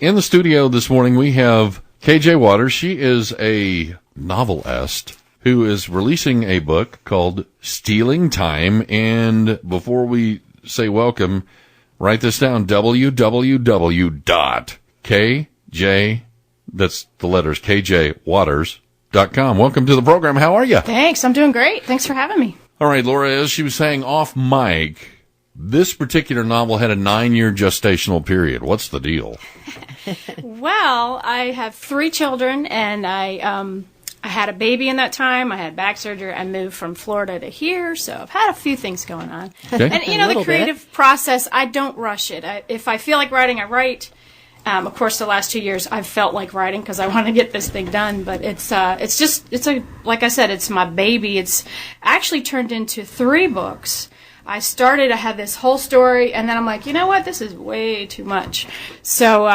In the studio this morning, we have KJ Waters. She is a novelist who is releasing a book called Stealing Time. And before we say welcome, write this down, www.kj, that's the letters, kjwaters.com. Welcome to the program. How are you? Thanks. I'm doing gret. Thanks for having me. All right, Laura, as she was saying off mic, this particular novel had a 9-year gestational period. What's the deal? Well, I have 3 children, and I had a baby in that time. I had back surgery. I moved from Florida to here, so I've had a few things going on. Okay. And, the creative process, I don't rush it. If I feel like writing, I write. Of course, the last 2 years, I've felt like writing because I want to get this thing done. But it's like I said, it's my baby. It's actually turned into 3 books. I had this whole story, and then I'm like, you know what? This is way too much. So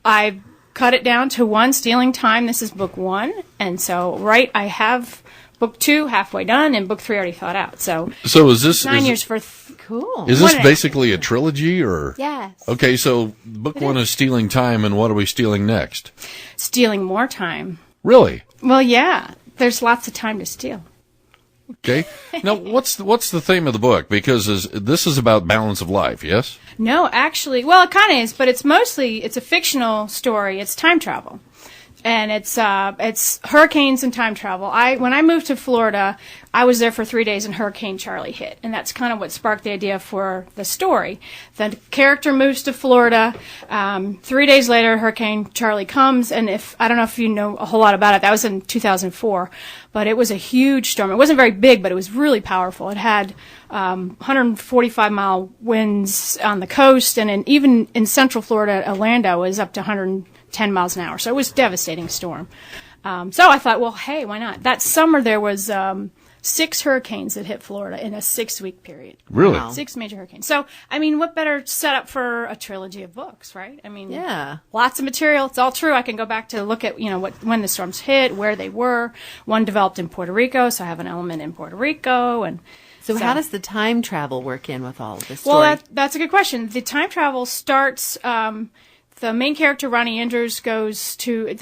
I cut it down to 1, Stealing Time. This is book 1. And so, I have book 2 halfway done, and book 3 already thought out. So is this 9 years for cool? Is this basically a trilogy, or? Yes. Okay, so book 1 is Stealing Time, and what are we stealing next? Stealing more time. Really? Well, yeah. There's lots of time to steal. Okay. Now, what's the theme of the book? Because this is about balance of life, yes? No, actually, well, it kind of is, but it's a fictional story. It's time travel. And it's hurricanes and time travel. When I moved to Florida, I was there for 3 days and Hurricane Charlie hit. And that's kind of what sparked the idea for the story. The character moves to Florida. 3 days later, Hurricane Charlie comes. And I don't know if you know a whole lot about it. That was in 2004. But it was a huge storm. It wasn't very big, but it was really powerful. It had 145-mile winds on the coast. And even in central Florida, Orlando was up to 110 miles an hour. So it was a devastating storm. So I thought, well, hey, why not? That summer there was 6 hurricanes that hit Florida in a 6-week period. Really? Wow. 6 major hurricanes. So, what better setup for a trilogy of books, right? Yeah. Lots of material. It's all true. I can go back to look at, when the storms hit, where they were. One developed in Puerto Rico, so I have an element in Puerto Rico. And so how does the time travel work in with all of this story? Well, that's a good question. The time travel starts... the main character, Ronnie Andrews,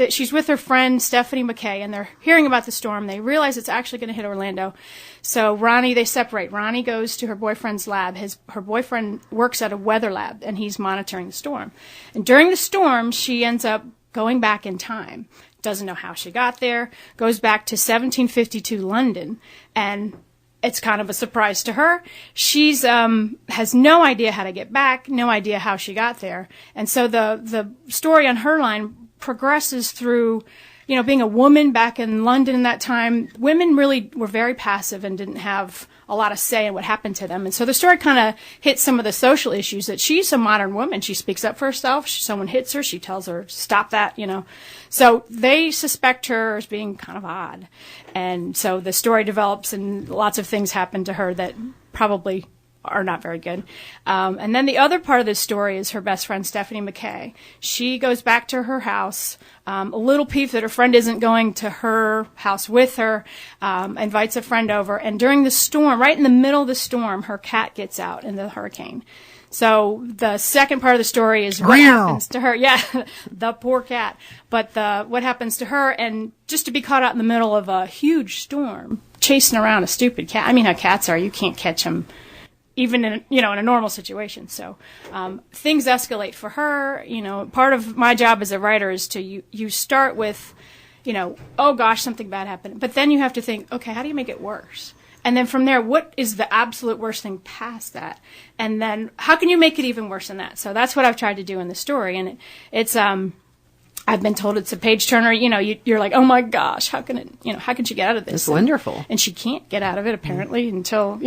she's with her friend, Stephanie McKay, and they're hearing about the storm. They realize it's actually going to hit Orlando. So they separate. Ronnie goes to her boyfriend's lab. Her boyfriend works at a weather lab, and he's monitoring the storm. And during the storm, she ends up going back in time. Doesn't know how she got there. Goes back to 1752 London, and it's kind of a surprise to her. She's has no idea how to get back, no idea how she got there. And so the story on her line progresses through, being a woman back in London in that time. Women really were very passive and didn't have a lot of say in what happened to them. And so the story kind of hits some of the social issues that she's a modern woman. She speaks up for herself. Someone hits her. She tells her, stop that, So they suspect her as being kind of odd. And so the story develops and lots of things happen to her that probably are not very good. And then the other part of the story is her best friend, Stephanie McKay. She goes back to her house, a little peeved that her friend isn't going to her house with her, invites a friend over. And during the storm, right in the middle of the storm, her cat gets out in the hurricane. So the second part of the story is what happens to her. Yeah, the poor cat. But what happens to her, and just to be caught out in the middle of a huge storm, chasing around a stupid cat. How cats are. You can't catch them even in a normal situation. So things escalate for her. Part of my job as a writer is to you start with, oh gosh, something bad happened. But then you have to think, okay, how do you make it worse? And then from there, what is the absolute worst thing past that? And then how can you make it even worse than that? So that's what I've tried to do in the story. And it's I've been told it's a page turner. You're like, oh my gosh, how can she get out of this? It's wonderful. And she can't get out of it apparently until,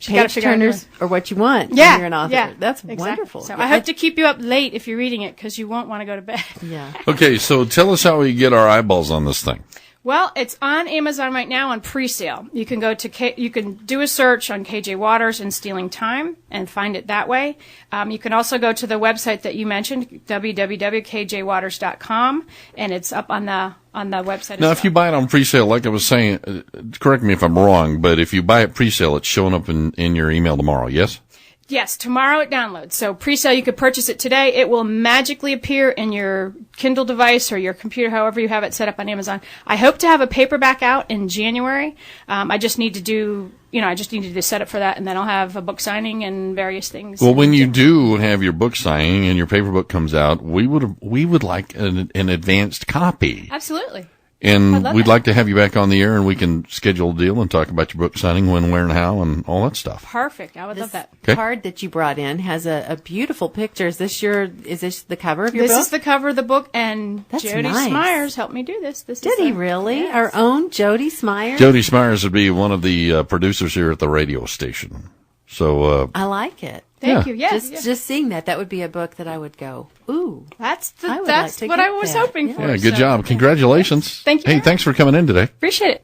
Page turners are what you want when you're an author. Yeah, that's exactly. Wonderful. So I hope to keep you up late if you're reading it because you won't want to go to bed. Yeah. Okay, so tell us how we get our eyeballs on this thing. Well, it's on Amazon right now on pre-sale. You can go to you can do a search on KJ Waters and Stealing Time and find it that way. You can also go to the website that you mentioned, www.kjwaters.com, and it's up on the website. Now, if you buy it on pre-sale, like I was saying, correct me if I'm wrong, but if you buy it pre-sale, it's showing up in your email tomorrow. Yes. Yes, tomorrow it downloads. So pre-sale, you could purchase it today. It will magically appear in your Kindle device or your computer, however you have it set up on Amazon. I hope to have a paperback out in January. I just need to do, I just need to do set up for that, and then I'll have a book signing and various things. Well, when you do have your book signing and your paper book comes out, we would like an advanced copy. Absolutely. And we'd like to have you back on the air, and we can schedule a deal and talk about your book signing, when, where, and how, and all that stuff. Perfect. I would love that. This card that you brought in has a beautiful picture. Is this the cover of your book? This is the cover of the book, and That's Jody nice. Smyers helped me do this. Did he really? Yes. Our own Jody Smyers? Jody Smyers would be one of the producers here at the radio station. So I like it. Thank you. Yes. Just seeing that would be a book that I would go, ooh. That's I would what like to I get was that. hoping for. yeah, good job. Congratulations. Thank you. Hey, thanks for coming in today. Appreciate it.